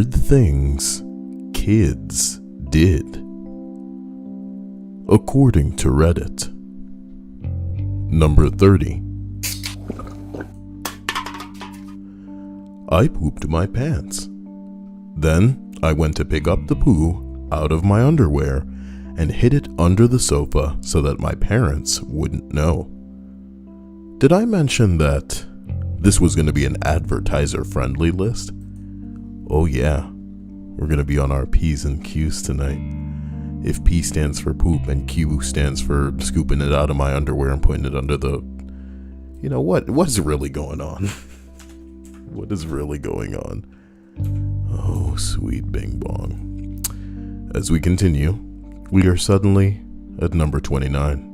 Weird things kids did. According to Reddit. Number 30. I pooped my pants. Then I went to pick up the poo out of my underwear and hid it under the sofa so that my parents wouldn't know. Did I mention that this was going to be an advertiser-friendly list? Oh yeah, we're going to be on our P's and Q's tonight. If P stands for poop and Q stands for scooping it out of my underwear and putting it under the... You know, what's really going on? What is really going on? Oh, sweet bing bong. As we continue, we are suddenly at number 29.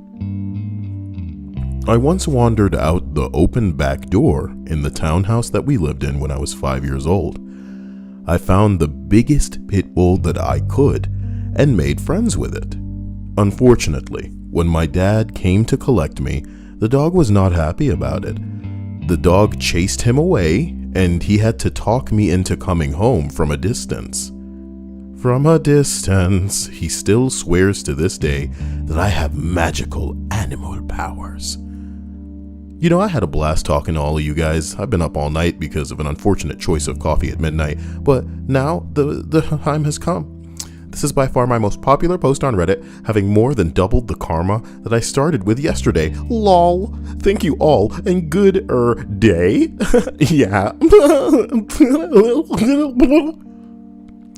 I once wandered out the open back door in the townhouse that we lived in when I was 5 years old. I found the biggest pit bull that I could and made friends with it. Unfortunately, when my dad came to collect me, the dog was not happy about it. The dog chased him away, and he had to talk me into coming home from a distance. From a distance, he still swears to this day that I have magical animal powers. You know, I had a blast talking to all of you guys. I've been up all night because of an unfortunate choice of coffee at midnight, but now the time has come. This is by far my most popular post on Reddit, having more than doubled the karma that I started with yesterday. LOL. Thank you all, and good day. Yeah.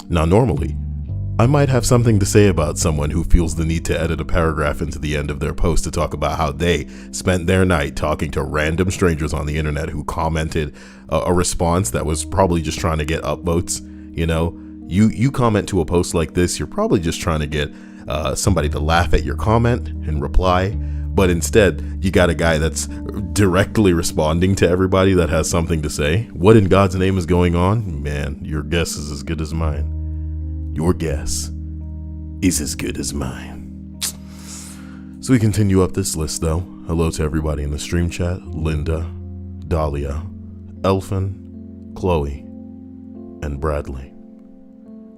Now, normally, I might have something to say about someone who feels the need to edit a paragraph into the end of their post to talk about how they spent their night talking to random strangers on the internet who commented a response that was probably just trying to get upvotes. You know, you comment to a post like this, you're probably just trying to get somebody to laugh at your comment and reply. But instead, you got a guy that's directly responding to everybody that has something to say. What in God's name is going on? Man, your guess is as good as mine. Your guess is as good as mine. So we continue up this list though. Hello to everybody in the stream chat. Linda, Dahlia, Elfin, Chloe, and Bradley.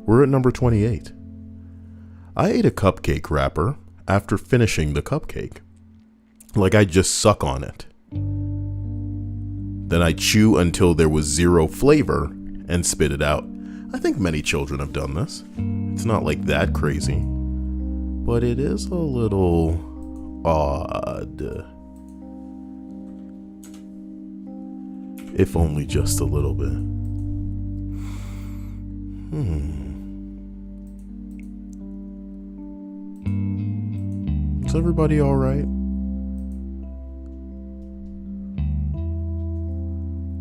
We're at number 28. I ate a cupcake wrapper after finishing the cupcake. Like I just suck on it. Then I chew until there was zero flavor and spit it out. I think many children have done this. It's not like that crazy, but it is a little odd. If only just a little bit. Is everybody all right?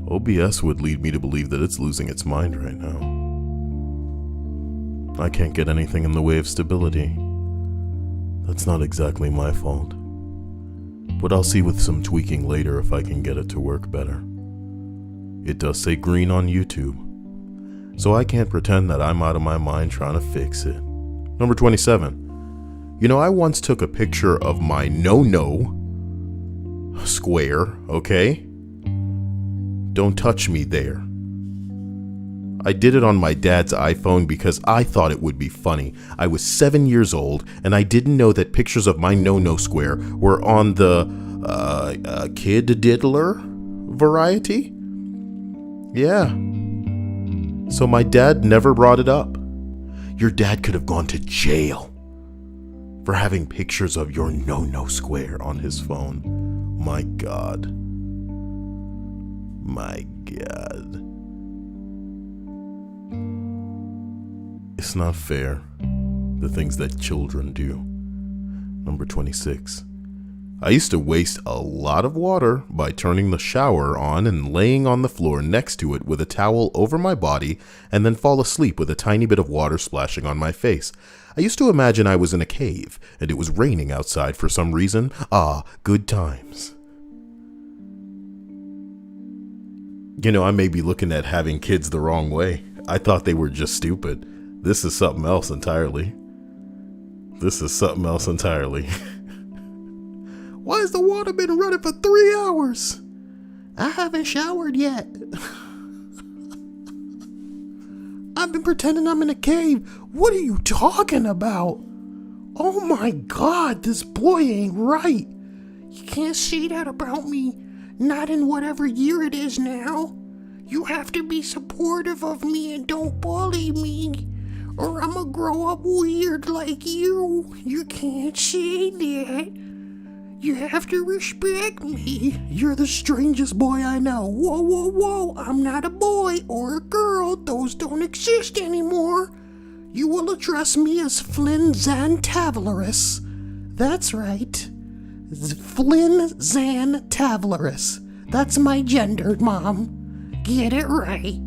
OBS would lead me to believe that it's losing its mind right now. I can't get anything in the way of stability. That's not exactly my fault. But I'll see with some tweaking later if I can get it to work better. It does say green on YouTube, so I can't pretend that I'm out of my mind trying to fix it. Number 27. You know, I once took a picture of my no-no square, okay? Don't touch me there. I did it on my dad's iPhone because I thought it would be funny. I was 7 years old and I didn't know that pictures of my no-no square were on the kid diddler variety. Yeah. So my dad never brought it up. Your dad could have gone to jail for having pictures of your no-no square on his phone. My God. My God. It's not fair, the things that children do. Number 26. I used to waste a lot of water by turning the shower on and laying on the floor next to it with a towel over my body and then fall asleep with a tiny bit of water splashing on my face. I used to imagine I was in a cave and it was raining outside for some reason. Ah, good times. You know, I may be looking at having kids the wrong way. I thought they were just stupid. This is something else entirely. This is something else entirely. Why has the water been running for 3 hours? I haven't showered yet. I've been pretending I'm in a cave. What are you talking about? Oh my God, this boy ain't right. You can't say that about me. Not in whatever year it is now. You have to be supportive of me and don't bully me, or I'ma grow up weird like you. You can't say that. You have to respect me. You're the strangest boy I know. Whoa, whoa, whoa. I'm not a boy or a girl. Those don't exist anymore. You will address me as Flynn Zan Tavaleris. That's right. Flynn Zan Tavaleris. That's my gender, Mom. Get it right.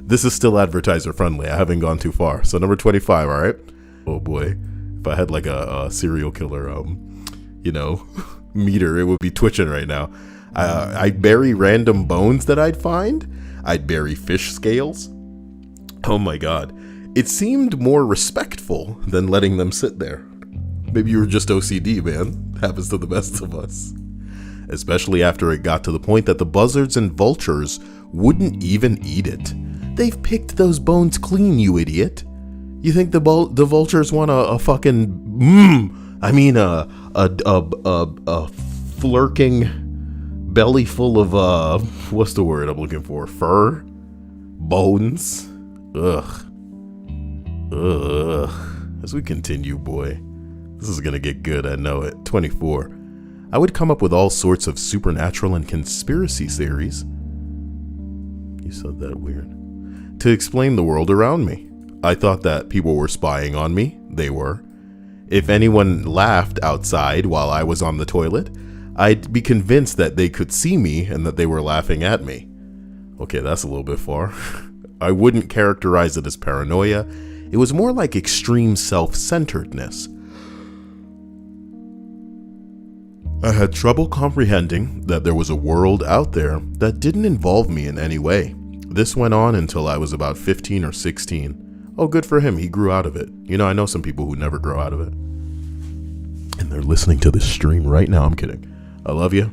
This is still advertiser friendly. I haven't gone too far. So number 25, all right? Oh boy. If I had like a serial killer, meter, it would be twitching right now. I'd bury random bones that I'd find. I'd bury fish scales. Oh my God. It seemed more respectful than letting them sit there. Maybe you were just OCD, man. Happens to the best of us. Especially after it got to the point that the buzzards and vultures wouldn't even eat it. They've picked those bones clean, you idiot. You think the vultures want a fucking a flirking belly full of what's the word I'm looking for? Fur? Bones? Ugh. As we continue, boy, this is gonna get good, I know it. 24. I would come up with all sorts of supernatural and conspiracy theories. You said that weird. To explain the world around me. I thought that people were spying on me. They were. If anyone laughed outside while I was on the toilet, I'd be convinced that they could see me and that they were laughing at me. Okay, that's a little bit far. I wouldn't characterize it as paranoia. It was more like extreme self-centeredness. I had trouble comprehending that there was a world out there that didn't involve me in any way. This went on until I was about 15 or 16. Oh, good for him. He grew out of it. I know some people who never grow out of it. And they're listening to this stream right now. I'm kidding. I love you.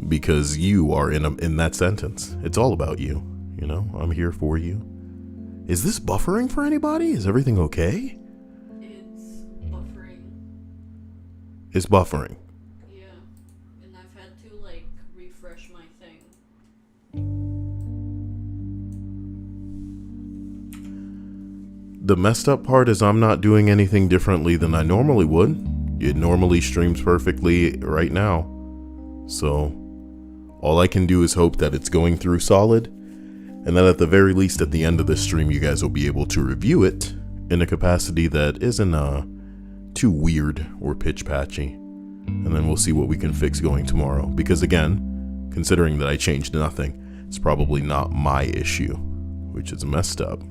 Because you are in that sentence. It's all about you. I'm here for you. Is this buffering for anybody? Is everything okay? It's buffering. Yeah, and I've had to refresh my thing. The messed up part is I'm not doing anything differently than I normally would. It normally streams perfectly right now. So all I can do is hope that it's going through solid, and that at the very least at the end of this stream you guys will be able to review it in a capacity that isn't too weird or pitch patchy, and then we'll see what we can fix going tomorrow, because again, considering that I changed nothing, it's probably not my issue, which is messed up.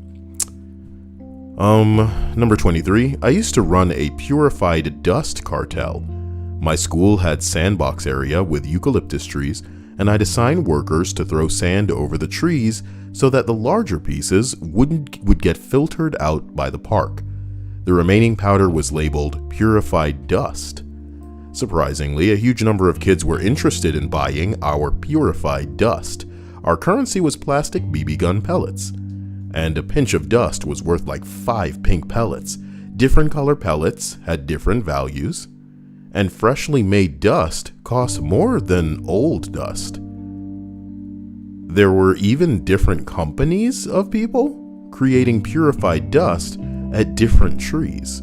Number 23, I used to run a purified dust cartel. My school had sandbox area with eucalyptus trees, and I'd assign workers to throw sand over the trees so that the larger pieces would get filtered out by the park. The remaining powder was labeled purified dust. Surprisingly, a huge number of kids were interested in buying our purified dust. Our currency was plastic BB gun pellets, and a pinch of dust was worth like 5 pink pellets. Different color pellets had different values, and freshly made dust cost more than old dust. There were even different companies of people creating purified dust at different trees.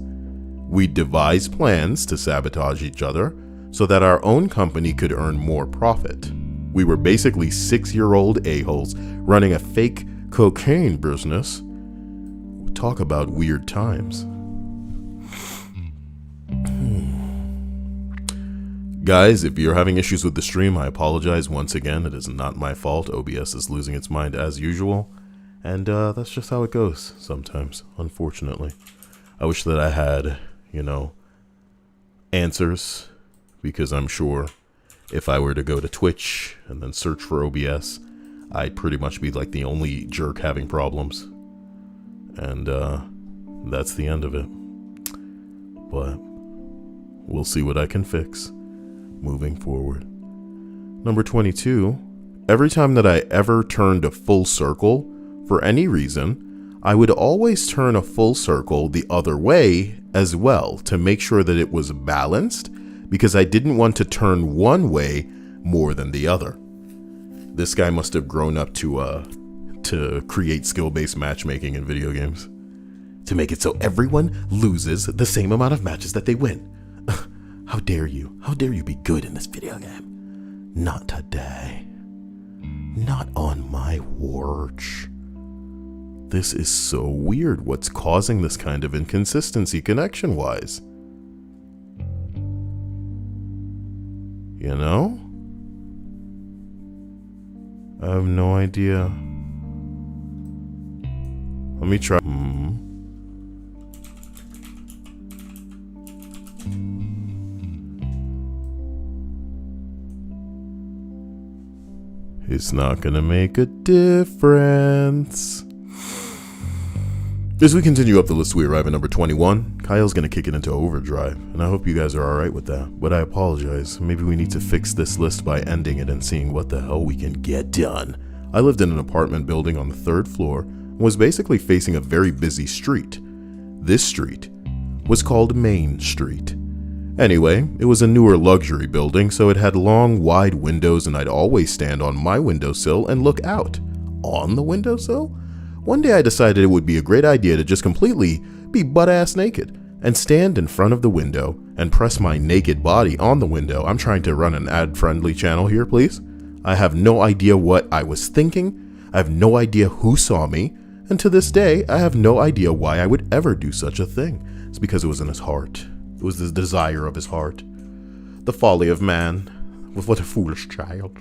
We devised plans to sabotage each other so that our own company could earn more profit. We were basically 6-year-old a-holes running a fake cocaine business. Talk about weird times. Guys, if you're having issues with the stream, I apologize once again. It is not my fault. OBS is losing its mind as usual. And that's just how it goes sometimes, unfortunately. I wish that I had, answers, because I'm sure if I were to go to Twitch and then search for OBS, I'd pretty much be like the only jerk having problems. And that's the end of it. But we'll see what I can fix moving forward. Number 22, every time that I ever turned a full circle, for any reason, I would always turn a full circle the other way as well to make sure that it was balanced, because I didn't want to turn one way more than the other. This guy must have grown up to create skill-based matchmaking in video games, to make it so everyone loses the same amount of matches that they win. How dare you? How dare you be good in this video game? Not today. Not on my watch. This is so weird. What's causing this kind of inconsistency connection-wise? You know? I have no idea. Let me try. It's not gonna make a difference. As we continue up the list, we arrive at number 21. Kyle's gonna kick it into overdrive, and I hope you guys are alright with that. But I apologize. Maybe we need to fix this list by ending it and seeing what the hell we can get done. I lived in an apartment building on the 3rd floor and was basically facing a very busy street. This street was called Main Street. Anyway, it was a newer luxury building, so it had long, wide windows, and I'd always stand on my windowsill and look out. On the windowsill? One day I decided it would be a great idea to just completely be butt-ass naked and stand in front of the window and press my naked body on the window. I'm trying to run an ad-friendly channel here, please. I have no idea what I was thinking. I have no idea who saw me. And to this day, I have no idea why I would ever do such a thing. It's because it was in his heart. It was the desire of his heart. The folly of man. What a foolish child.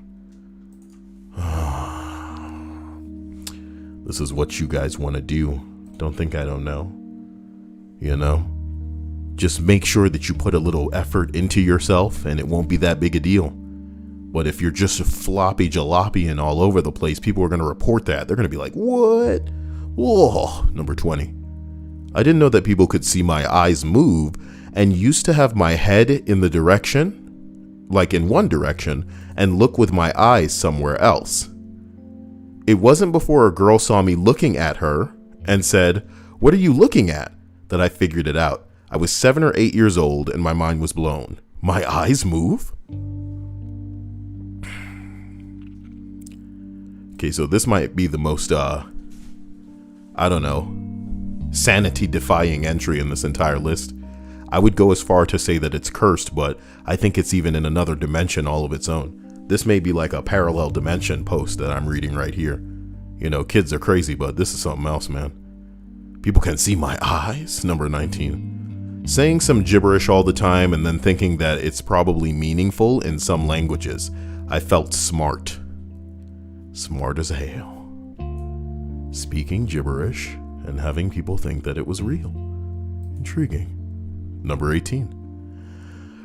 This is what you guys want to do. Don't think I don't know. You know? Just make sure that you put a little effort into yourself and it won't be that big a deal. But if you're just floppy jalopy and all over the place, people are going to report that. They're going to be like, what? Whoa. Number 20. I didn't know that people could see my eyes move and used to have my head in the direction, like in one direction, and look with my eyes somewhere else. It wasn't before a girl saw me looking at her and said, "What are you looking at?" that I figured it out. I was 7 or 8 years old and my mind was blown. My eyes move? Okay, so this might be the most, I don't know, sanity-defying entry in this entire list. I would go as far to say that it's cursed, but I think it's even in another dimension all of its own. This may be like a parallel dimension post that I'm reading right here. You know, kids are crazy, but this is something else, man. People can see my eyes. Number 19. Saying some gibberish all the time and then thinking that it's probably meaningful in some languages. I felt smart. Smart as hell. Speaking gibberish and having people think that it was real. Intriguing. Number 18.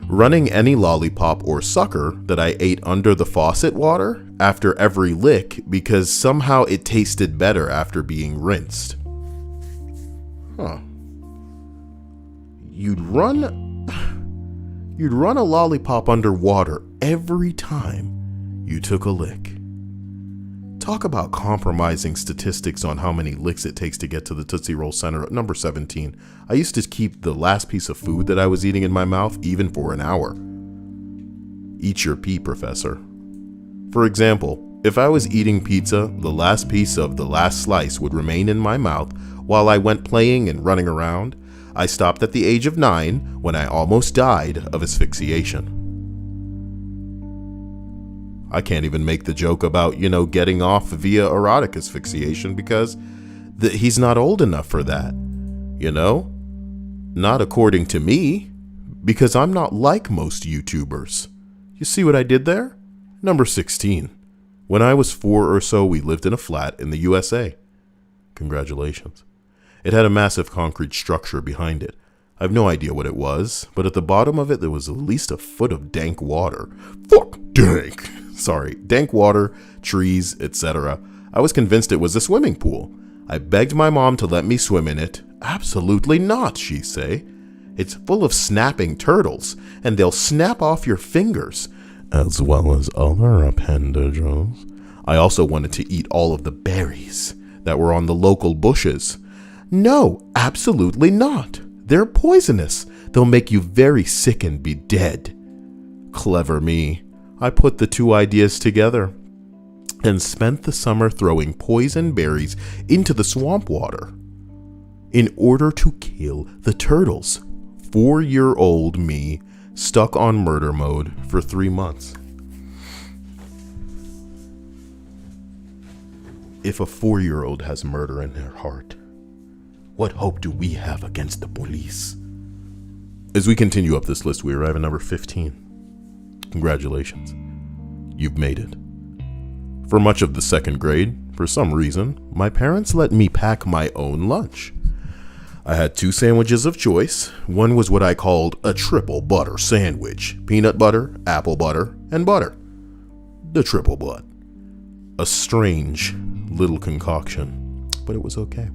Running any lollipop or sucker that I ate under the faucet water after every lick because somehow it tasted better after being rinsed. Huh. You'd run a lollipop underwater every time you took a lick. Talk about compromising statistics on how many licks it takes to get to the Tootsie Roll Center at number 17. I used to keep the last piece of food that I was eating in my mouth even for an hour. Eat your pee, Professor. For example, if I was eating pizza, the last piece of the last slice would remain in my mouth while I went playing and running around. I stopped at the age of 9 when I almost died of asphyxiation. I can't even make the joke about, getting off via erotic asphyxiation because he's not old enough for that. Not according to me, because I'm not like most YouTubers. You see what I did there? Number 16. When I was 4 or so, we lived in a flat in the USA. Congratulations. It had a massive concrete structure behind it. I have no idea what it was, but at the bottom of it, there was at least a foot of dank water. Fuck dank! Sorry, dank water, trees, etc. I was convinced it was a swimming pool. I begged my mom to let me swim in it. Absolutely not, she say. It's full of snapping turtles, and they'll snap off your fingers, as well as other appendages. I also wanted to eat all of the berries that were on the local bushes. No, absolutely not. They're poisonous. They'll make you very sick and be dead. Clever me. I put the two ideas together and spent the summer throwing poison berries into the swamp water in order to kill the turtles. 4-year-old me stuck on murder mode for 3 months. If a 4-year-old has murder in their heart, what hope do we have against the police? As we continue up this list, we arrive at number 15. Congratulations. You've made it. For much of the second grade, for some reason, my parents let me pack my own lunch. I had 2 sandwiches of choice. One was what I called a triple butter sandwich. Peanut butter, apple butter, and butter. The triple butt. A strange little concoction, but it was okay.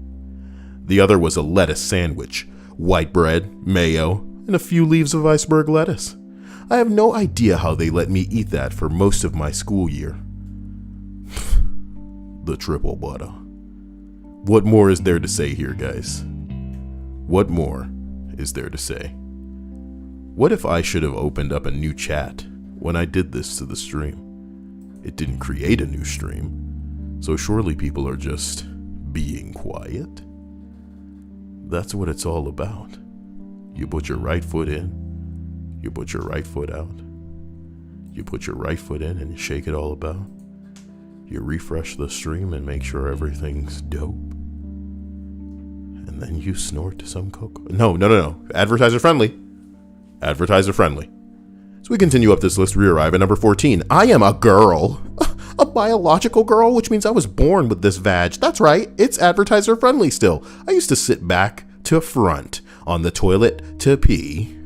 The other was a lettuce sandwich. White bread, mayo, and a few leaves of iceberg lettuce. I have no idea how they let me eat that for most of my school year. The triple butter. What more is there to say here, guys? What more is there to say? What if I should have opened up a new chat when I did this to the stream? It didn't create a new stream, so surely people are just being quiet. That's what it's all about. You put your right foot in, you put your right foot out. You put your right foot in and you shake it all about. You refresh the stream and make sure everything's dope. And then you snort to some coke. No. Advertiser friendly. Advertiser friendly. So we continue up this list. We arrive at number 14. I am a girl. A biological girl, which means I was born with this vag. That's right. It's advertiser friendly still. I used to sit back to front on the toilet to pee.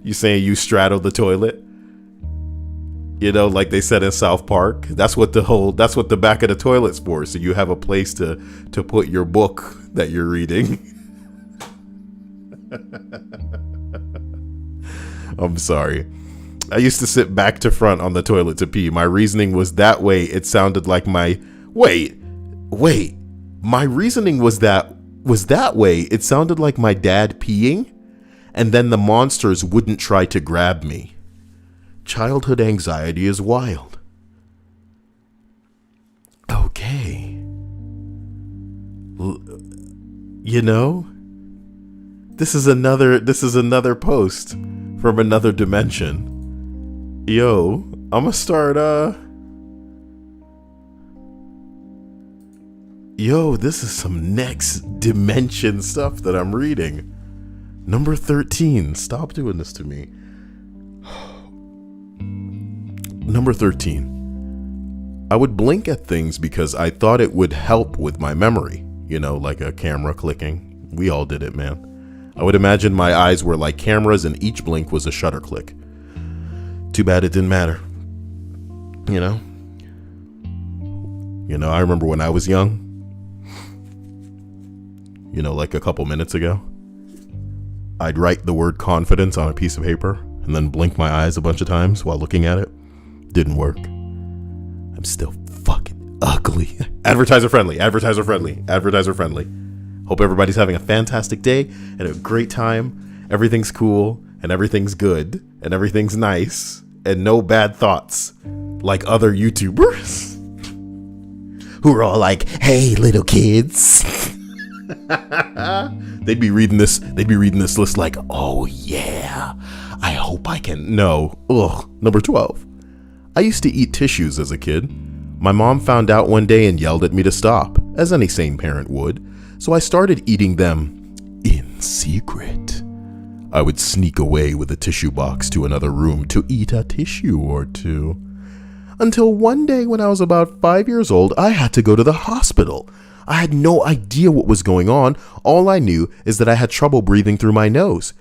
You saying you straddle the toilet? You know, like they said in South Park. That's what the back of the toilet's for. So you have a place to put your book that you're reading. I'm sorry. I used to sit back to front on the toilet to pee. My reasoning was that way it sounded like my wait. My reasoning was that way it sounded like my dad peeing, and then the monsters wouldn't try to grab me. Childhood anxiety is wild. Okay. You know, this is another post from another dimension. Yo, I'm gonna start, Yo, this is some next dimension stuff that I'm reading. Number 13. Stop doing this to me. Number 13. I would blink at things because I thought it would help with my memory. You know, like a camera clicking. We all did it, man. I would imagine my eyes were like cameras and each blink was a shutter click. Too bad it didn't matter. You know, I remember when I was young, you know, like a couple minutes ago, I'd write the word confidence on a piece of paper and then blink my eyes a bunch of times while looking at it. Didn't work. I'm still fucking ugly. Advertiser friendly. Hope everybody's having a fantastic day and a great time. Everything's cool and everything's good and everything's nice and no bad thoughts like other YouTubers who are all like, hey, little kids. They'd be reading this list like, oh yeah, I hope I can. No. Ugh. Number 12. I used to eat tissues as a kid. My mom found out one day and yelled at me to stop, as any sane parent would, so I started eating them in secret. I would sneak away with a tissue box to another room to eat a tissue or two. Until one day when I was about 5 years old, I had to go to the hospital. I had no idea what was going on. All I knew is that I had trouble breathing through my nose.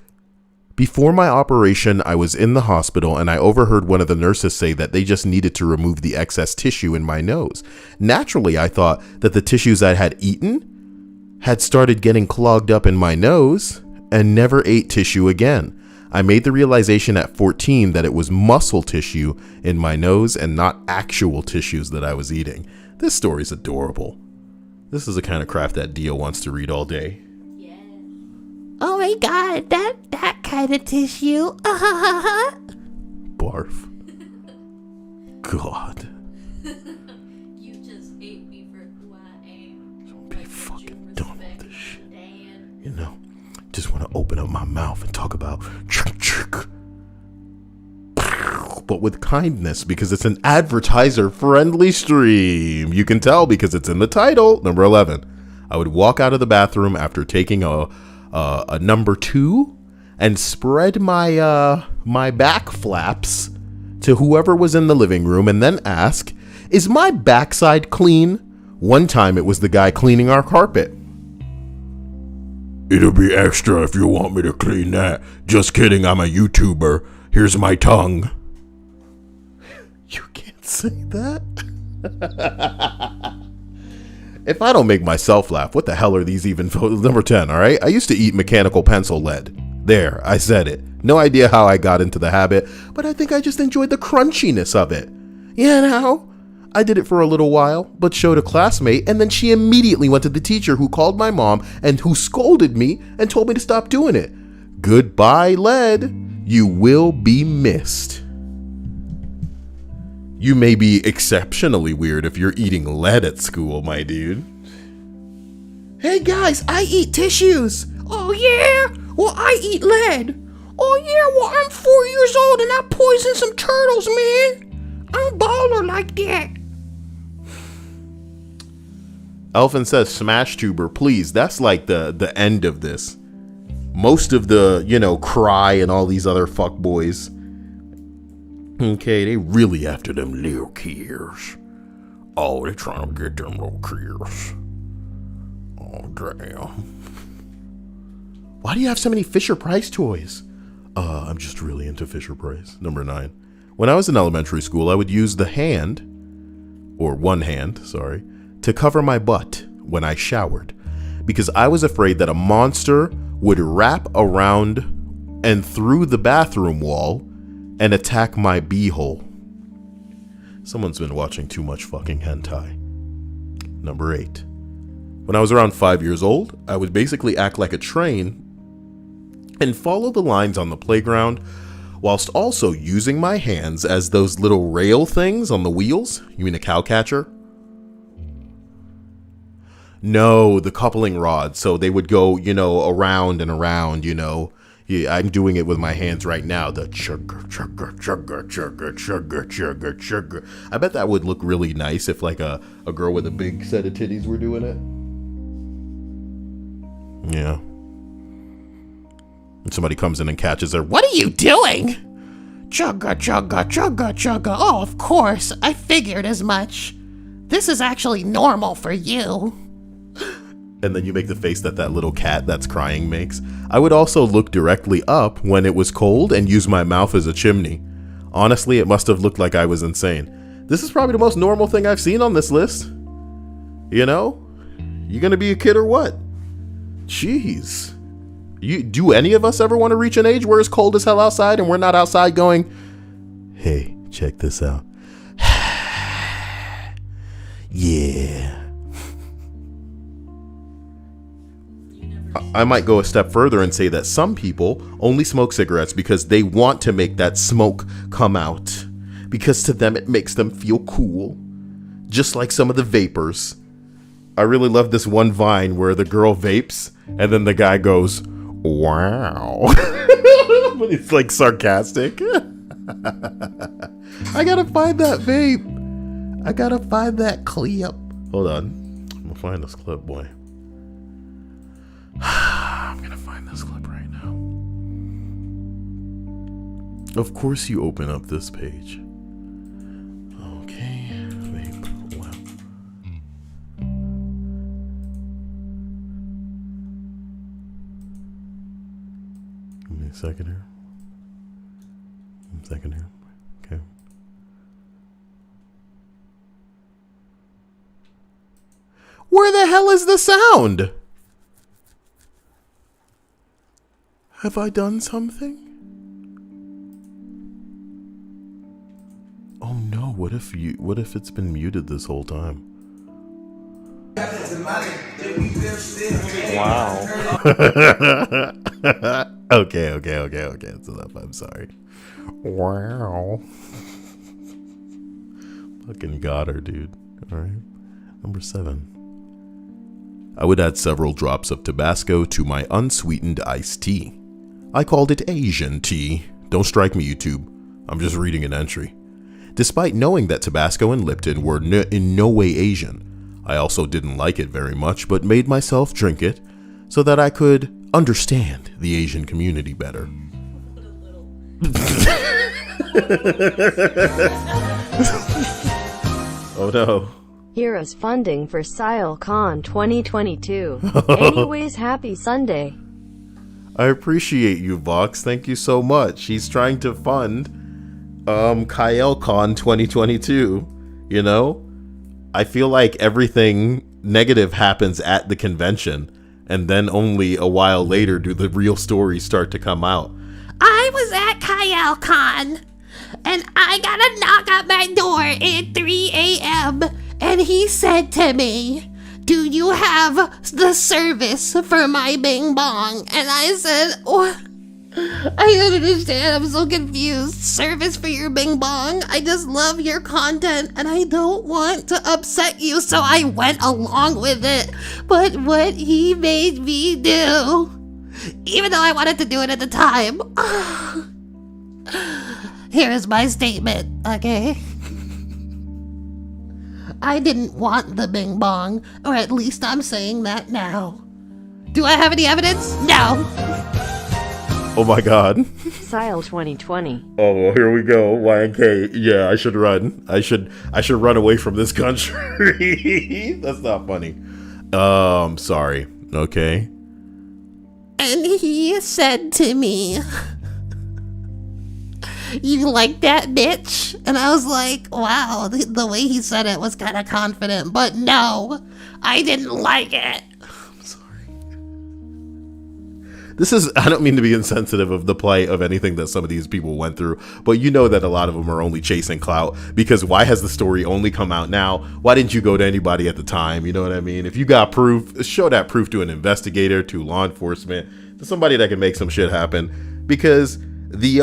Before my operation, I was in the hospital and I overheard one of the nurses say that they just needed to remove the excess tissue in my nose. Naturally, I thought that the tissues I had eaten had started getting clogged up in my nose and never ate tissue again. I made the realization at 14 that it was muscle tissue in my nose and not actual tissues that I was eating. This story's adorable. This is the kind of crap that Dio wants to read all day. Yeah. Oh my god, that kind of tissue. Barf. God. You just hate me for who I am. Don't be Like, fucking you done with respect this shit. Dan. You know, just want to open up my mouth and talk about but with kindness, because it's an advertiser-friendly stream. You can tell because it's in the title. Number 11. I would walk out of the bathroom after taking a number 2 and spread my my back flaps to whoever was in the living room and then ask, "Is my backside clean?" One time it was the guy cleaning our carpet. "It'll be extra if you want me to clean that. Just kidding, I'm a YouTuber. Here's my tongue." You can't say that. If I don't make myself laugh, what the hell are these even? Number 10, all right? I used to eat mechanical pencil lead. There, I said it. No idea how I got into the habit, but I think I just enjoyed the crunchiness of it. You know? I did it for a little while, but showed a classmate, and then she immediately went to the teacher, who called my mom and who scolded me and told me to stop doing it. Goodbye, lead. You will be missed. You may be exceptionally weird if you're eating lead at school, my dude. Hey guys, I eat tissues. Oh yeah? Well, I eat lead. Oh yeah, well, I'm 4 years old and I poisoned some turtles, man. I'm a baller like that. Elfin says, "Smash tuber, please." That's like the end of this. Most of the, Cry and all these other fuckboys. Okay, they really after them little kids. Oh, they trying to get them little kids. Oh, damn. Why do you have so many Fisher-Price toys? I'm just really into Fisher-Price. Number 9. When I was in elementary school, I would use one hand, to cover my butt when I showered, because I was afraid that a monster would wrap around and through the bathroom wall and attack my beehole. Someone's been watching too much fucking hentai. Number 8. When I was around 5 years old, I would basically act like a train and follow the lines on the playground, whilst also using my hands as those little rail things on the wheels. You mean a cow catcher? No, the coupling rod. So they would go, around and around, Yeah, I'm doing it with my hands right now. The chugga, chugga, chugga, chugga, chugga, chugga, chugga. I bet that would look really nice if like a girl with a big set of titties were doing it. Yeah. And somebody comes in and catches her. What are you doing? Chugga, chugga, chugga, chugga. Oh, of course. I figured as much. This is actually normal for you. And then you make the face that little cat that's crying makes. I would also look directly up when it was cold and use my mouth as a chimney. Honestly, it must have looked like I was insane. This is probably the most normal thing I've seen on this list. You gonna be a kid or what? Jeez. Do any of us ever want to reach an age where it's cold as hell outside and we're not outside going, "Hey, check this out." Yeah. I might go a step further and say that some people only smoke cigarettes because they want to make that smoke come out. Because to them it makes them feel cool. Just like some of the vapors. I really love this one Vine where the girl vapes and then the guy goes, "Wow." But it's like sarcastic. I gotta find that vape. I gotta find that clip. Hold on. I'm gonna find this clip, boy. I'm gonna find this clip right now. Of course you open up this page. Okay, vape. Wow. Give me a second here. Okay. Where the hell is the sound? Have I done something? What if it's been muted this whole time? Wow. Okay. It's enough. I'm sorry. Wow. Fucking got her, dude. All right. Number 7. I would add several drops of Tabasco to my unsweetened iced tea. I called it Asian tea. Don't strike me, YouTube. I'm just reading an entry. Despite knowing that Tabasco and Lipton were in no way Asian, I also didn't like it very much, but made myself drink it so that I could understand the Asian community better. Oh no. Heroes funding for SileCon 2022. Anyways, happy Sunday. I appreciate you, Vox. Thank you so much. He's trying to fund KyleCon 2022. You know? I feel like everything negative happens at the convention, and then only a while later do the real stories start to come out. I was at KyleCon, and I got a knock at my door at 3 a.m., and he said to me, "Do you have the service for my Bing Bong?" And I said, "What? I don't understand. I'm so confused. Service for your Bing Bong? I just love your content, and I don't want to upset you," so I went along with it. But what he made me do, even though I wanted to do it at the time, here is my statement, okay? I didn't want the Bing Bong, or at least I'm saying that now. Do I have any evidence? No. Oh my god. Sile 2020. Oh, well, here we go. YNK. Yeah, I should run. I should run away from this country. That's not funny. Sorry. Okay. And he said to me, "You like that, bitch?" And I was like, wow, the way he said it was kind of confident. But no, I didn't like it. I'm sorry. I don't mean to be insensitive of the plight of anything that some of these people went through, but you know that a lot of them are only chasing clout, because why has the story only come out now? Why didn't you go to anybody at the time? You know what I mean? If you got proof, show that proof to an investigator, to law enforcement, to somebody that can make some shit happen, because the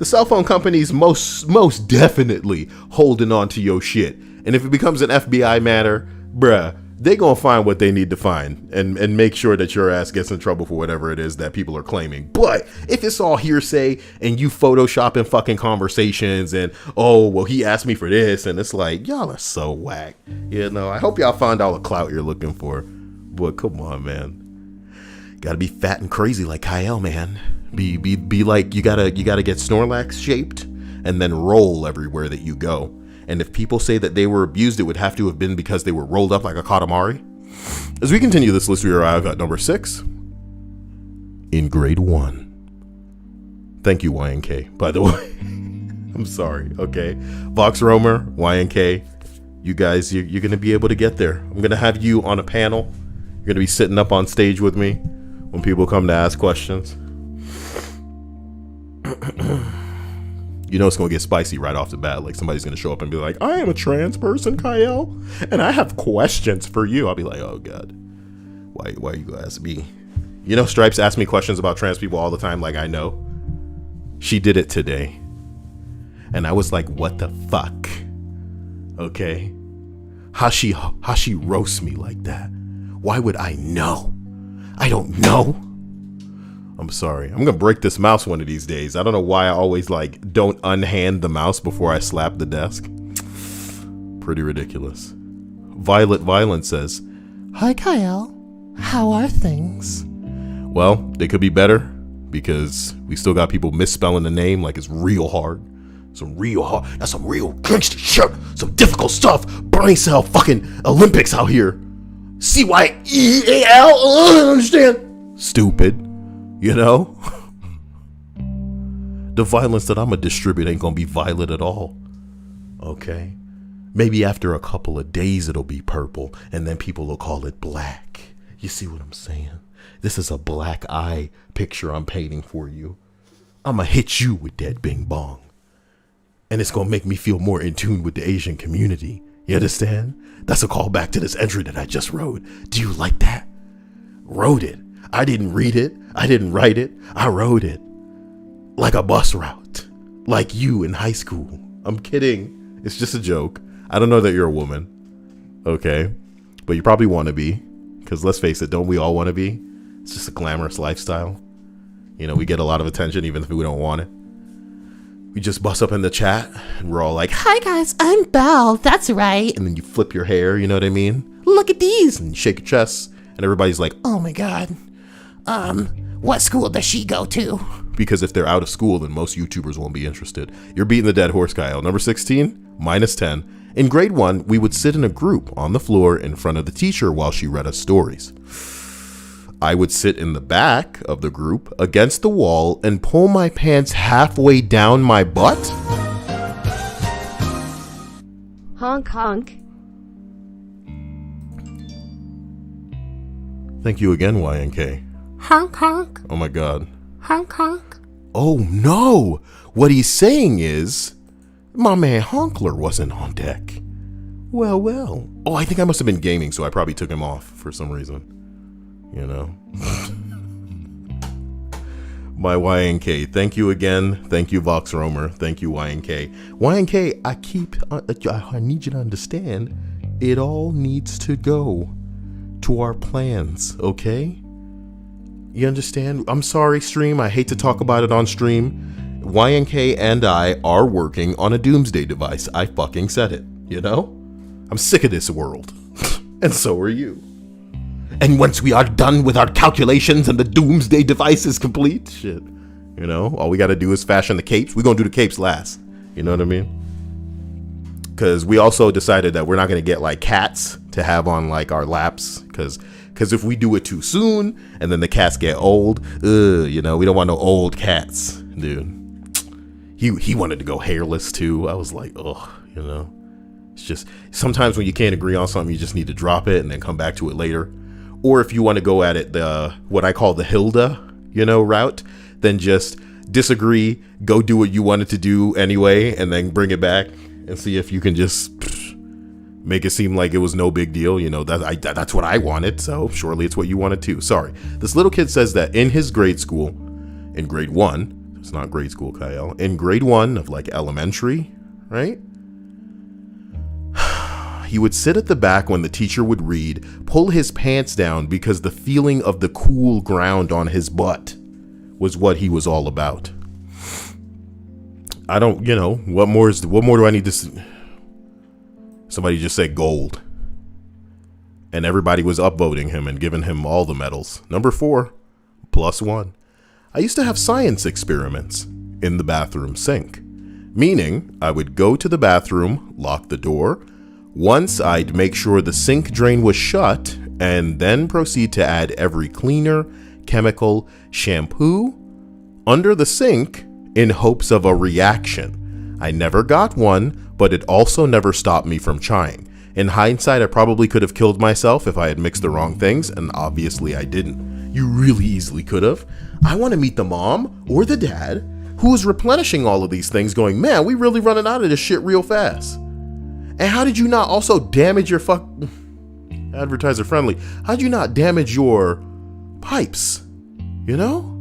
cell phone company's most definitely holding on to your shit. And if it becomes an FBI matter, bruh, they gonna find what they need to find and make sure that your ass gets in trouble for whatever it is that people are claiming. But if it's all hearsay and you photoshopping fucking conversations and, oh, well, he asked me for this, and it's like, y'all are so whack. You know, I hope y'all find all the clout you're looking for. But come on, man. Gotta be fat and crazy like Kyle, man. Be like, you gotta get Snorlax shaped and then roll everywhere that you go. And if people say that they were abused, it would have to have been because they were rolled up like a Katamari. As we continue this list, we arrive at number 6 in grade 1. Thank you, YNK, by the way. I'm sorry, okay? Vox Roamer, YNK, you guys, you're gonna be able to get there. I'm gonna have you on a panel. You're gonna be sitting up on stage with me when people come to ask questions. You know it's gonna get spicy right off the bat. Like, somebody's gonna show up and be like, "I am a trans person, Kyle, and I have questions for you." I'll be like, "Oh god, why are you gonna ask me?" You know, Stripes asks me questions about trans people all the time. Like, I know. She did it today, and I was like, "What the fuck?" Okay, how she roasts me like that? Why would I know? I don't know. I'm sorry. I'm gonna break this mouse one of these days. I don't know why I always don't unhand the mouse before I slap the desk. Pretty ridiculous. Violet Violence says, Hi, Kyle. How are things? well, they could be better because we still got people misspelling the name like it's real hard. That's some real gangster shit. Some difficult stuff. Brain cell fucking Olympics out here. CYEAL. I don't understand. Stupid. You know? The violence that I'm gonna distribute ain't gonna be violet at all. Okay? Maybe after a couple of days it'll be purple, and then people will call it black. You see what I'm saying? This is a black eye picture I'm painting for you. I'm gonna hit you with that bing bong. And it's going to make me feel more in tune with the Asian community. You understand? That's a callback to this entry that I just wrote. Do you like that? Wrote it. I didn't read it. I didn't write it. I wrote it. Like a bus route. Like you in high school. I'm kidding. It's just a joke. I don't know that you're a woman. Okay? But you probably want to be. Because let's face it, don't we all want to be? It's just a glamorous lifestyle. You know, we get a lot of attention even if we don't want it. We just bust up in the chat and we're all like, hi guys, I'm Belle. That's right. And then you flip your hair, you know what I mean? Look at these. And you shake your chest. And everybody's like, oh my God. What school does she go to? Because if they're out of school, then most YouTubers won't be interested. You're beating the dead horse, Kyle. Number 16, -10. In grade 1, we would sit in a group on the floor in front of the teacher while she read us stories. I would sit in the back of the group against the wall and pull my pants halfway down my butt. Honk honk. Thank you again, YNK. Honk honk. Oh my God. Honk honk. Oh no! What he's saying is, my man Honkler wasn't on deck. Well, well. Oh, I think I must have been gaming, so I probably took him off for some reason. You know. My YNK, thank you again. Thank you, Vox Roamer. Thank you, YNK. YNK, I need you to understand, it all needs to go to our plans, okay? You understand? I'm sorry, stream. I hate to talk about it on stream. YNK and I are working on a doomsday device. I fucking said it, you know? I'm sick of this world. And so are you. And once we are done with our calculations and the doomsday device is complete, shit, you know, all we got to do is fashion the capes. We're going to do the capes last. You know what I mean? Because we also decided that we're not going to get like cats to have on like our laps. Because if we do it too soon and then the cats get old, you know, we don't want no old cats, dude. He wanted to go hairless too. I was like, ugh, you know, it's just sometimes when you can't agree on something, you just need to drop it and then come back to it later. Or if you want to go at it what I call the Hilda, you know, route, then just disagree, go do what you wanted to do anyway, and then bring it back and see if you can just make it seem like it was no big deal. You know, that's what I wanted, so surely it's what you wanted too. Sorry. This little kid says that in his grade school, in grade 1, it's not grade school, Kyle, in grade 1 of like elementary, right? He would sit at the back when the teacher would read, pull his pants down because the feeling of the cool ground on his butt was what he was all about. I don't, you know, what more do I need to see? Somebody just said gold. And everybody was upvoting him and giving him all the medals. Number 4, +1. I used to have science experiments in the bathroom sink. Meaning, I would go to the bathroom, lock the door. Once I'd make sure the sink drain was shut and then proceed to add every cleaner, chemical, shampoo under the sink in hopes of a reaction. I never got one, but it also never stopped me from trying. In hindsight, I probably could have killed myself if I had mixed the wrong things, and obviously I didn't. You really easily could have. I want to meet the mom or the dad who is replenishing all of these things going, man, we really running out of this shit real fast. And how did you not also damage your advertiser friendly? How'd you not damage your pipes? You know?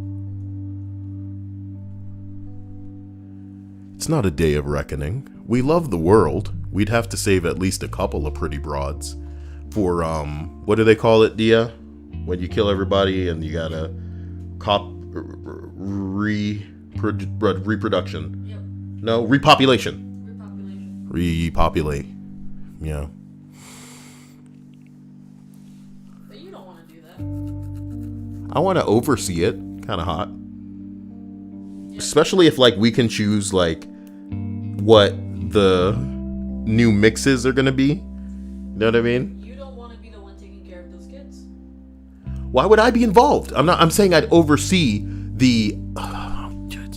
It's not a day of reckoning. We love the world. We'd have to save at least a couple of pretty broads for, what do they call it, Dia? When you kill everybody and you gotta reproduction. Yep. No, repopulation. Repopulate. Repopulate. Yeah. But you don't want to do that. I want to oversee it. Kind of hot. Especially if like we can choose like what the new mixes are going to be. You know what I mean? You don't want to be the one taking care of those kids. Why would I be involved? I'm saying I'd oversee the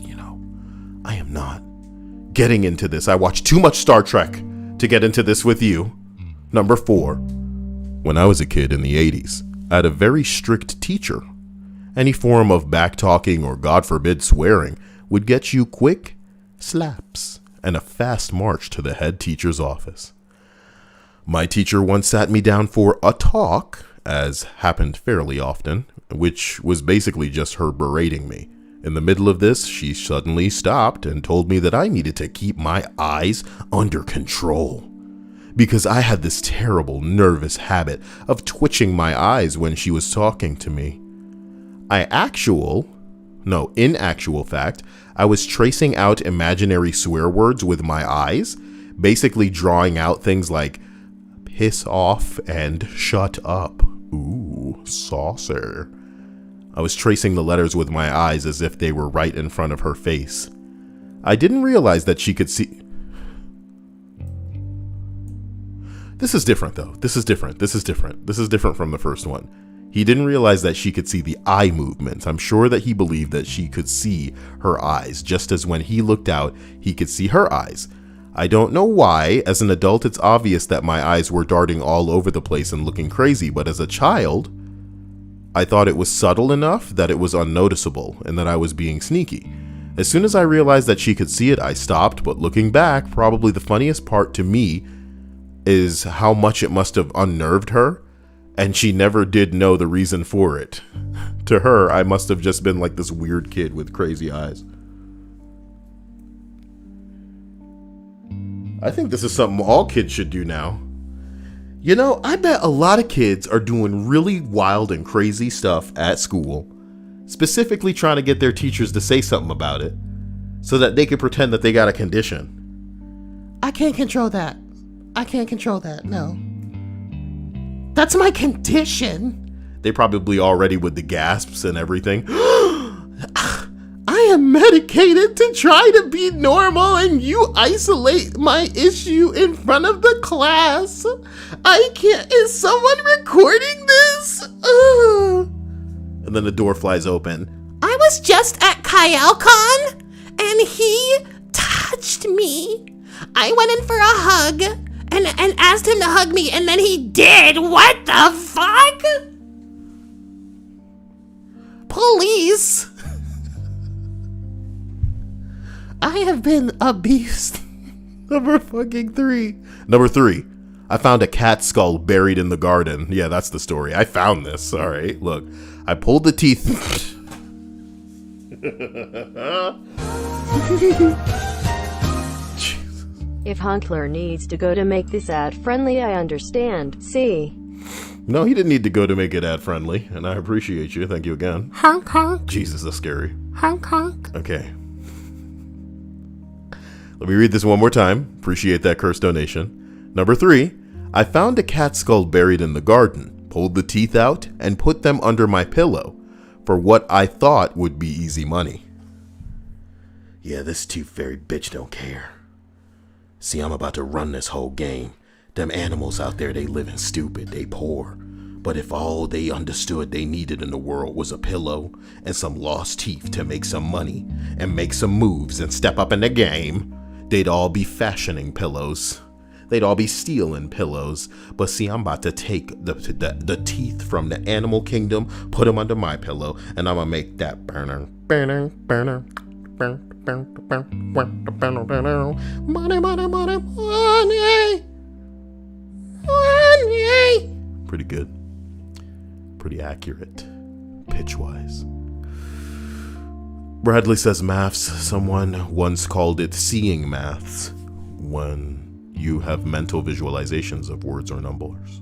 you know, I am not getting into this. I watch too much Star Trek to get into this with you. Number 4. When I was a kid in the 80s, I had a very strict teacher. Any form of back-talking or, God forbid, swearing would get you quick slaps and a fast march to the head teacher's office. My teacher once sat me down for a talk, as happened fairly often, which was basically just her berating me. In the middle of this, she suddenly stopped and told me that I needed to keep my eyes under control, because I had this terrible nervous habit of twitching my eyes when she was talking to me. In actual fact, I was tracing out imaginary swear words with my eyes, basically drawing out things like piss off and shut up. Ooh, saucer. I was tracing the letters with my eyes as if they were right in front of her face. I didn't realize that she could see. This is different though. This is different from the first one. He didn't realize that she could see the eye movements. I'm sure that he believed that she could see her eyes, just as when he looked out, he could see her eyes. I don't know why. As an adult, it's obvious that my eyes were darting all over the place and looking crazy, but as a child, I thought it was subtle enough that it was unnoticeable and that I was being sneaky. As soon as I realized that she could see it, I stopped, but looking back, probably the funniest part to me is how much it must have unnerved her, and she never did know the reason for it. To her, I must have just been like this weird kid with crazy eyes. I think this is something all kids should do now. You know, I bet a lot of kids are doing really wild and crazy stuff at school, specifically trying to get their teachers to say something about it, so that they could pretend that they got a condition. I can't control that. No. That's my condition. They probably already with the gasps and everything. I am medicated to try to be normal, and you isolate my issue in front of the class. I can't. Is someone recording this? Ugh. And then the door flies open. I was just at KyleCon, and he touched me. I went in for a hug and asked him to hug me, and then he did. What the fuck? Police. I have been abused. Number 3. I found a cat skull buried in the garden. Yeah, that's the story. I found this. All right, look. I pulled the teeth. If Hunkler needs to go to make this ad friendly, I understand. See? No, he didn't need to go to make it ad friendly, and I appreciate you. Thank you again. Honk honk. Jesus, that's scary. Honk honk. Okay. Let me read this one more time. Appreciate that cursed donation. Number 3, I found a cat skull buried in the garden, pulled the teeth out, and put them under my pillow for what I thought would be easy money. Yeah, this tooth fairy bitch don't care. See, I'm about to run this whole game. Them animals out there, they living stupid, they poor. But if all they understood they needed in the world was a pillow and some lost teeth to make some money and make some moves and step up in the game, they'd all be fashioning pillows. They'd all be stealing pillows. But see, I'm about to take the teeth from the animal kingdom, put them under my pillow, and I'm gonna make that burner. Money, money, money, money. Money. Pretty good. Pretty accurate, pitch-wise. Bradley says maths. Someone once called it seeing maths when you have mental visualizations of words or numbers.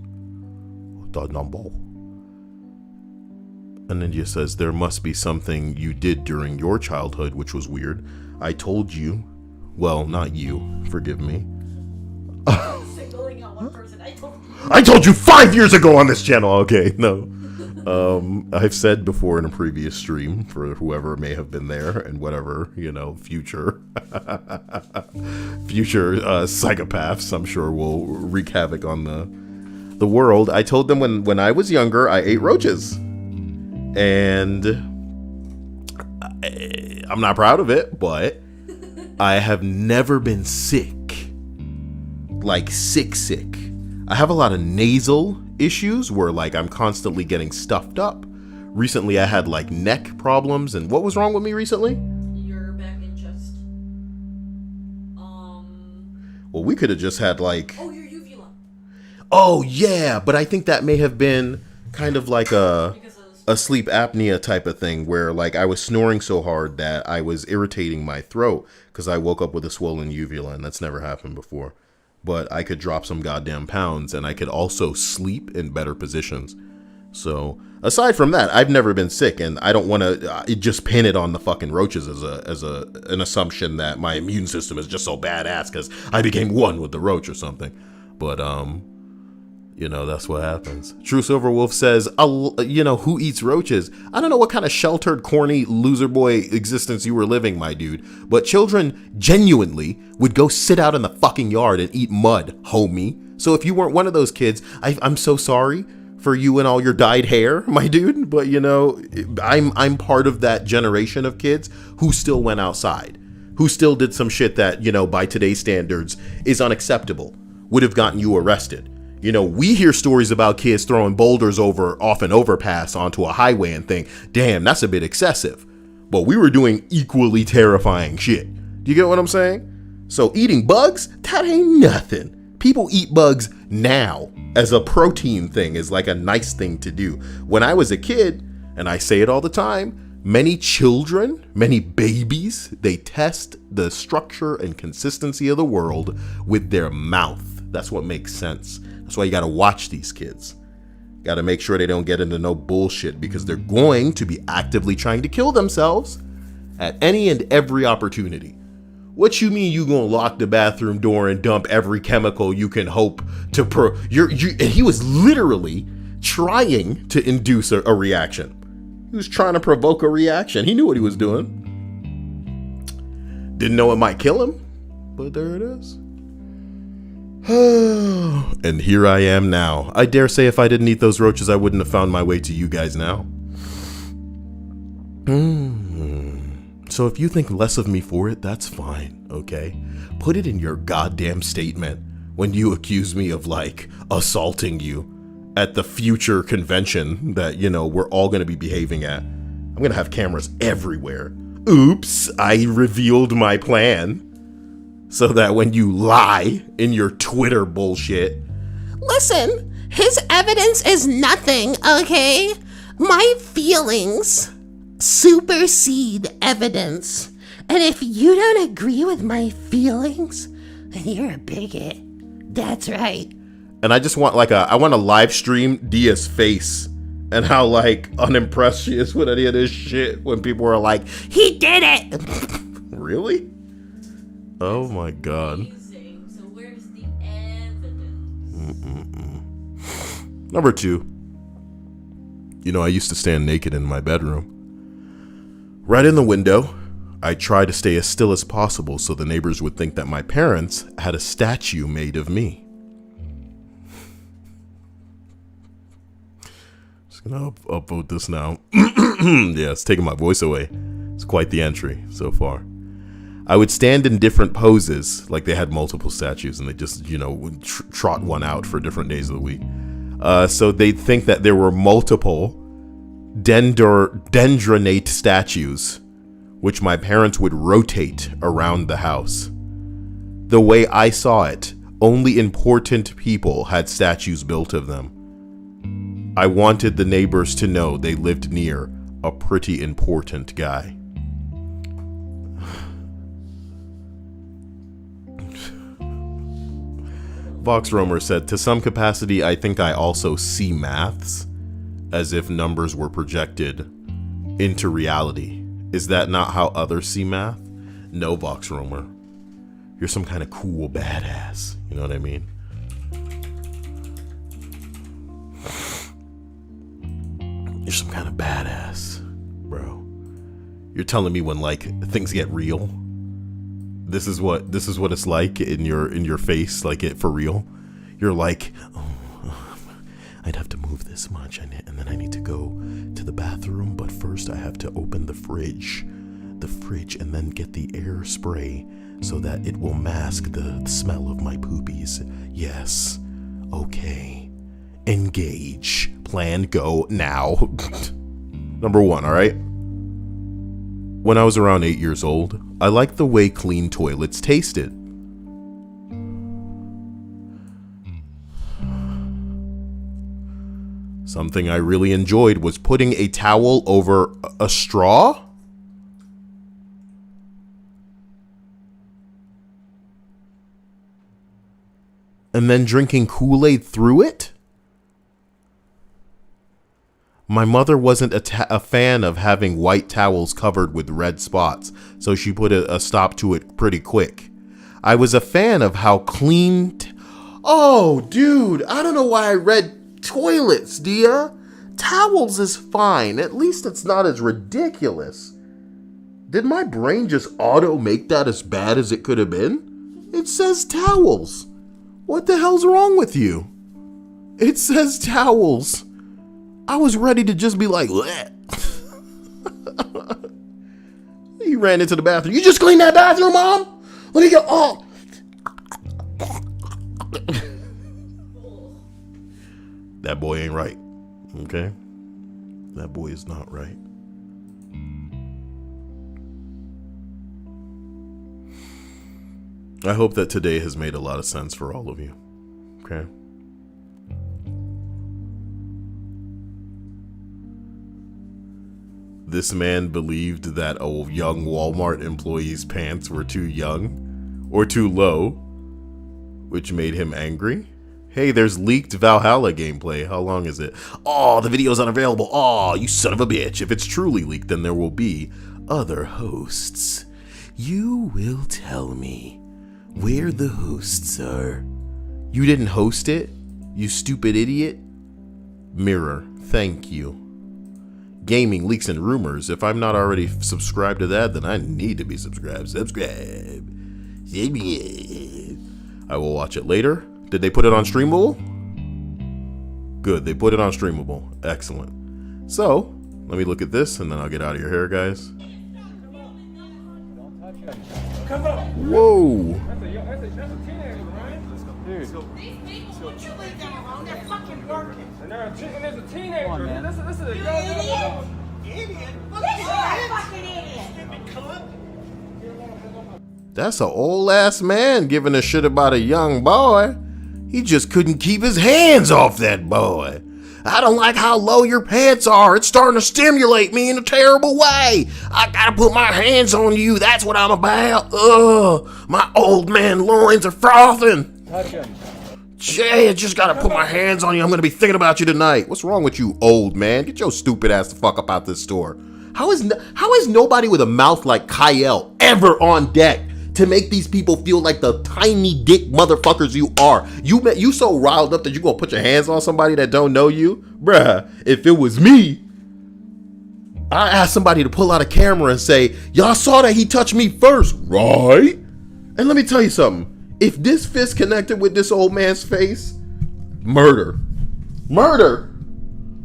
The number. And India says there must be something you did during your childhood which was weird. I told you. Well, not you. Forgive me. Singling out one person. I told you 5 years ago on this channel. Okay, no. I've said before in a previous stream, for whoever may have been there and whatever, future psychopaths, I'm sure, will wreak havoc on the world. I told them when I was younger, I ate roaches. And I'm not proud of it, but I have never been sick. Like sick. I have a lot of nasal issues where I'm constantly getting stuffed up. Recently I had neck problems, and what was wrong with me recently? Your back and chest. Well, we could have just had like... Oh, your uvula. Oh, yeah. But I think that may have been kind of like a sleep apnea type of thing where like I was snoring so hard that I was irritating my throat because I woke up with a swollen uvula, and that's never happened before. But I could drop some goddamn pounds, and I could also sleep in better positions. So aside from that, I've never been sick, and I don't want to just pin it on the fucking roaches as an assumption that my immune system is just so badass because I became one with the roach or something. But you know, that's what happens. True Silver Wolf says, you know, who eats roaches? I don't know what kind of sheltered, corny, loser boy existence you were living, my dude. But children genuinely would go sit out in the fucking yard and eat mud, homie. So if you weren't one of those kids, I'm so sorry for you and all your dyed hair, my dude. But, you know, I'm part of that generation of kids who still went outside, who still did some shit that, you know, by today's standards is unacceptable, would have gotten you arrested. You know, we hear stories about kids throwing boulders off an overpass onto a highway and think, damn, that's a bit excessive. But we were doing equally terrifying shit. Do you get what I'm saying? So eating bugs, that ain't nothing. People eat bugs now as a protein thing, is like a nice thing to do. When I was a kid, and I say it all the time, many children, many babies, they test the structure and consistency of the world with their mouth. That's what makes sense. That's why you got to watch these kids. Got to make sure they don't get into no bullshit because they're going to be actively trying to kill themselves at any and every opportunity. What you mean you gonna lock the bathroom door and dump every chemical you can hope to and he was literally trying to induce a reaction. He was trying to provoke a reaction. He knew what he was doing. Didn't know it might kill him, but there it is. And here I am now. I dare say if I didn't eat those roaches, I wouldn't have found my way to you guys now. So if you think less of me for it, that's fine, okay? Put it in your goddamn statement when you accuse me of, like, assaulting you at the future convention that, you know, we're all going to be behaving at. I'm going to have cameras everywhere. Oops, I revealed my plan. So that when you lie in your Twitter bullshit. Listen, his evidence is nothing, okay? My feelings supersede evidence. And if you don't agree with my feelings, then you're a bigot. That's right. And I just want I want to live stream Dia's face and how like unimpressed she is with any of this shit when people are like, he did it. Really? Oh my god. Amazing. So where's the evidence? Number 2. You know, I used to stand naked in my bedroom. Right in the window, I tried to stay as still as possible so the neighbors would think that my parents had a statue made of me. Just gonna upvote this now. Yeah, it's taking my voice away. It's quite the entry so far. I would stand in different poses, like they had multiple statues and they just, you know, would trot one out for different days of the week. So they'd think that there were multiple dendronate statues, which my parents would rotate around the house. The way I saw it, only important people had statues built of them. I wanted the neighbors to know they lived near a pretty important guy. Vox Romer said, to some capacity, I think I also see maths as if numbers were projected into reality. Is that not how others see math? No, Vox Romer. You're some kind of cool badass. You know what I mean? You're some kind of badass, bro. You're telling me when like things get real, this is what it's like in your face, like it for real. You're like, oh, I'd have to move this much, and then I need to go to the bathroom, but first I have to open the fridge, and then get the air spray so that it will mask the smell of my poopies. Yes, okay, engage, plan, go now. Number 1, all right. When I was around 8 years old, I liked the way clean toilets tasted. Something I really enjoyed was putting a towel over a straw. And then drinking Kool-Aid through it? My mother wasn't a fan of having white towels covered with red spots, so she put a stop to it pretty quick. I was a fan of how clean... Oh, dude, I don't know why I read toilets, Dia. Towels is fine. At least it's not as ridiculous. Did my brain just auto make that as bad as it could have been? It says towels. What the hell's wrong with you? It says towels. I was ready to just be like, bleh. He ran into the bathroom. You just cleaned that bathroom, Mom? Let me get all. That boy ain't right. Okay? That boy is not right. I hope that today has made a lot of sense for all of you. Okay? This man believed that a young Walmart employee's pants were too young or too low, which made him angry. Hey, there's leaked Valhalla gameplay. How long is it? Oh, the video's unavailable. Oh, you son of a bitch. If it's truly leaked, then there will be other hosts. You will tell me where the hosts are. You didn't host it, you stupid idiot? Mirror, thank you. Gaming, leaks, and rumors. If I'm not already subscribed to that, then I need to be subscribed. Subscribe. I will watch it later. Did they put it on Streamable? Good, they put it on Streamable. Excellent. So, let me look at this, and then I'll get out of your hair, guys. Whoa. That's a teenager, right? Dude. These people, what you leave them alone? They're fucking working. And there's a teenager. on, man. This is a You young idiot. Idiot? Look at you, a fucking idiot. Stupid cunt. That's an old ass man giving a shit about a young boy. He just couldn't keep his hands off that boy. I don't like how low your pants are. It's starting to stimulate me in a terrible way. I gotta put my hands on you. That's what I'm about. Ugh, my old man loins are frothing. Touch him. Jay, I just gotta put my hands on you. I'm gonna be thinking about you tonight. What's wrong with you, old man? Get your stupid ass the fuck up out this store. How is nobody with a mouth like Kyle ever on deck to make these people feel like the tiny dick motherfuckers you are? You so riled up that you gonna put your hands on somebody that don't know you? Bruh, if it was me, I asked somebody to pull out a camera and say, y'all saw that he touched me first, right? And let me tell you something. If this fist connected with this old man's face, murder. Murder.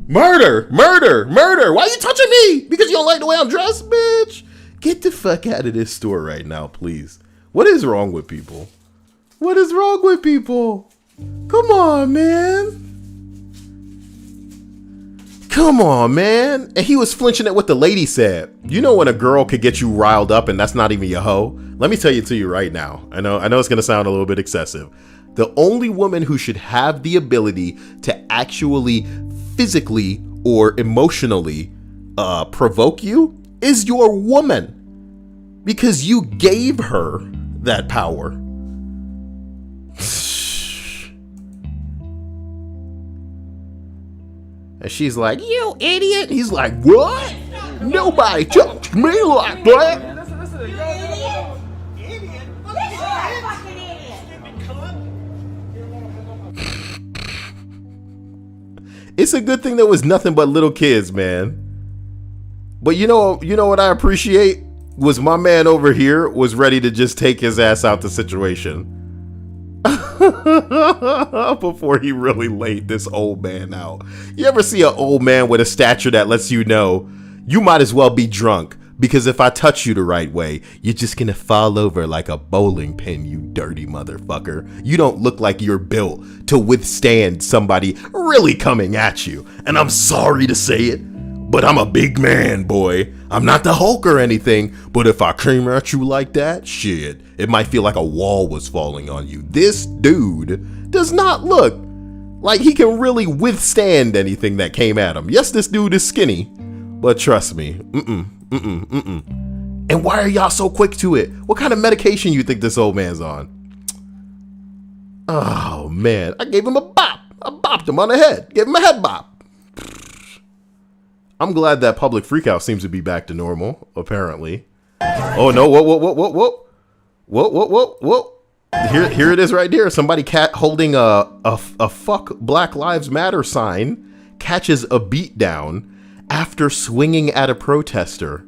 Murder. Murder. Murder. Why are you touching me? Because you don't like the way I'm dressed, bitch? Get the fuck out of this store right now, please. What is wrong with people? What is wrong with people? Come on, man. Come on, man. And he was flinching at what the lady said. You know when a girl could get you riled up and that's not even your hoe? Let me tell you to you right now. I know it's going to sound a little bit excessive. The only woman who should have the ability to actually physically or emotionally provoke you is your woman, because you gave her that power. And she's like, you idiot. He's like, what? Nobody touched me like that. This is a young Idiot? Look at you, a fucking idiot. Stupid cunt. It's a good thing there was nothing but little kids, man. But you know what I appreciate was my man over here was ready to just take his ass out the situation before he really laid this old man out. You ever see an old man with a stature that lets you know you might as well be drunk, because if I touch you the right way, you're just gonna fall over like a bowling pin, you dirty motherfucker. You don't look like you're built to withstand somebody really coming at you. And I'm sorry to say it, but I'm a big man, boy. I'm not the Hulk or anything, but if I came at you like that, shit, it might feel like a wall was falling on you. This dude does not look Like, he can really withstand anything that came at him. Yes, this dude is skinny, but trust me, And why are y'all so quick to it? What kind of medication you think this old man's on? Oh, man, I gave him a bop. I bopped him on the head. Gave him a head bop. I'm glad that public freakout seems to be back to normal, apparently. Oh, no, whoa. Here it is right there. Somebody holding a fuck Black Lives Matter sign catches a beatdown after swinging at a protester.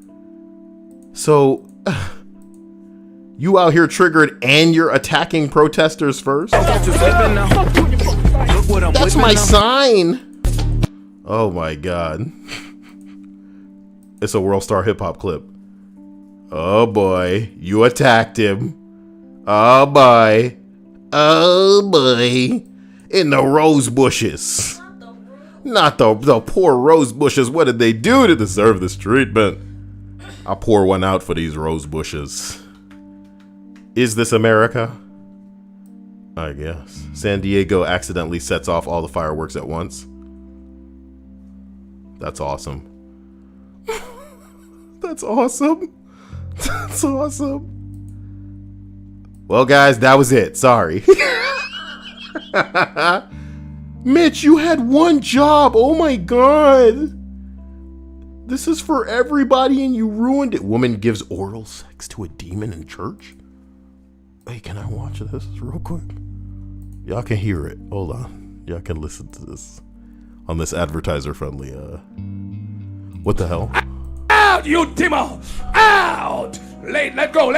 So, you out here triggered and you're attacking protesters first? That's my sign! Oh my god. It's a World Star Hip Hop clip. Oh boy, you attacked him. Oh boy. Oh boy. In the rose bushes. Not the poor rose bushes. What did they do to deserve this treatment? I'll pour one out for these rose bushes. Is this America? I guess. San Diego accidentally sets off all the fireworks at once. That's awesome. That's awesome. That's awesome. Well, guys, that was it. Sorry. Mitch, you had one job. Oh my god. This is for everybody and you ruined it. Woman gives oral sex to a demon in church? Hey, can I watch this real quick? Y'all can hear it. Hold on. Y'all can listen to this on this advertiser-friendly, what the hell? Out, you demon! Out! Let go!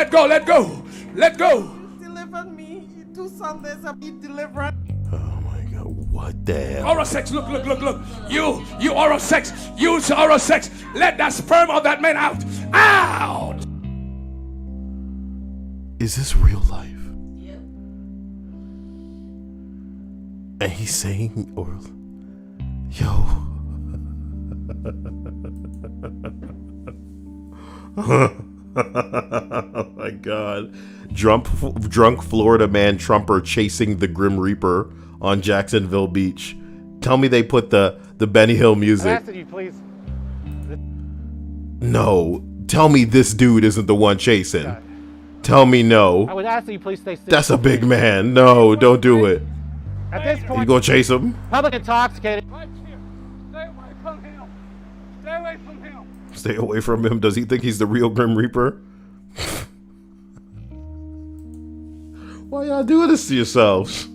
Deliver me. You do something, I'll be delivered. Oh my god, what the hell? Oral sex, look. You oral sex. Use oral sex. Let that sperm of that man out. Out! Is this real life? Yep. And he's saying oral... Yo. Oh my god. Drunk Florida man Trumper chasing the Grim Reaper on Jacksonville Beach. Tell me they put the Benny Hill music. I'm asking you, please. No. Tell me this dude isn't the one chasing. Tell me no. I would ask that you please stay still. That's a big man. No, don't do it. At this You point, gonna chase him? public intoxicated. Right here. Stay away from him. Stay away from him. Stay away from him. Does he think he's the real Grim Reaper? Why y'all doing this to yourselves?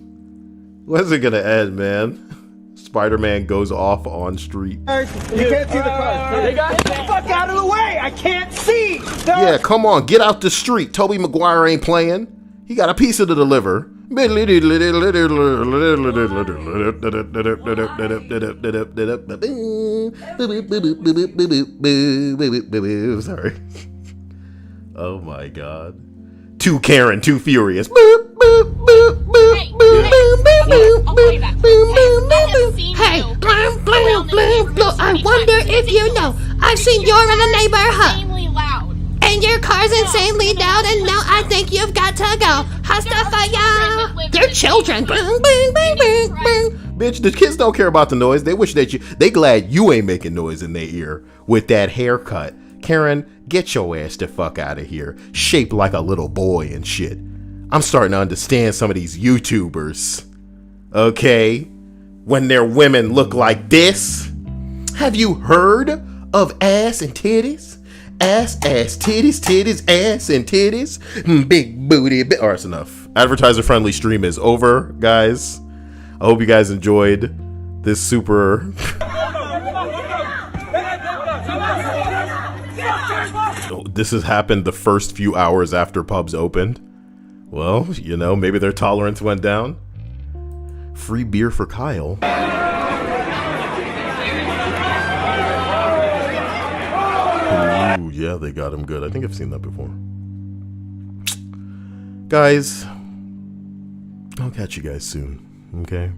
When's it gonna end, man? Spider-Man goes off on street. You can't see the car. Get the fuck out of the way! I can't see! Yeah, come on, get out the street. Tobey Maguire ain't playing. He got a pizza to deliver. Sorry. Oh my god. Too Karen, too furious. Hey, I wonder if you know. I've seen you're in the neighborhood. Insanely loud. And your car's insanely loud, and now I think you've got to go. Hostafaya. They're children. Boom, boom, boom, boom, boom. Bitch, the kids don't care about the noise. They wish that they glad you ain't making noise in their ear with that haircut. Karen, get your ass the fuck out of here. Shaped like a little boy and shit. I'm starting to understand some of these YouTubers. Okay? When their women look like this. Have you heard of ass and titties? Ass, titties, ass and titties. Big booty. Alright, that's enough. Advertiser-friendly stream is over, guys. I hope you guys enjoyed this super... This has happened the first few hours after pubs opened. Well, you know, maybe their tolerance went down. Free beer for Kyle. Ooh, yeah, they got him good. I think I've seen that before. Guys, I'll catch you guys soon, okay?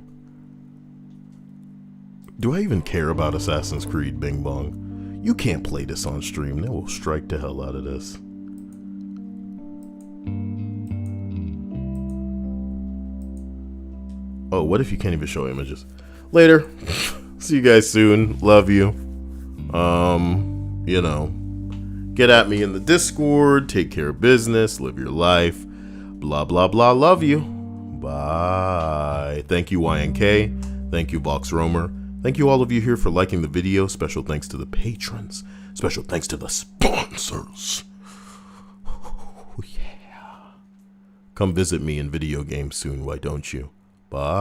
Do I even care about Assassin's Creed, Bing Bong? You can't play this on stream. They will strike the hell out of this. Oh, what if you can't even show images? Later. See you guys soon. Love you. You know, get at me in the Discord. Take care of business. Live your life. Blah, blah, blah. Love you. Bye. Thank you, YNK. Thank you, Vox Roamer. Thank you all of you here for liking the video. Special thanks to the patrons. Special thanks to the sponsors. Oh, yeah. Come visit me in video games soon, why don't you? Bye.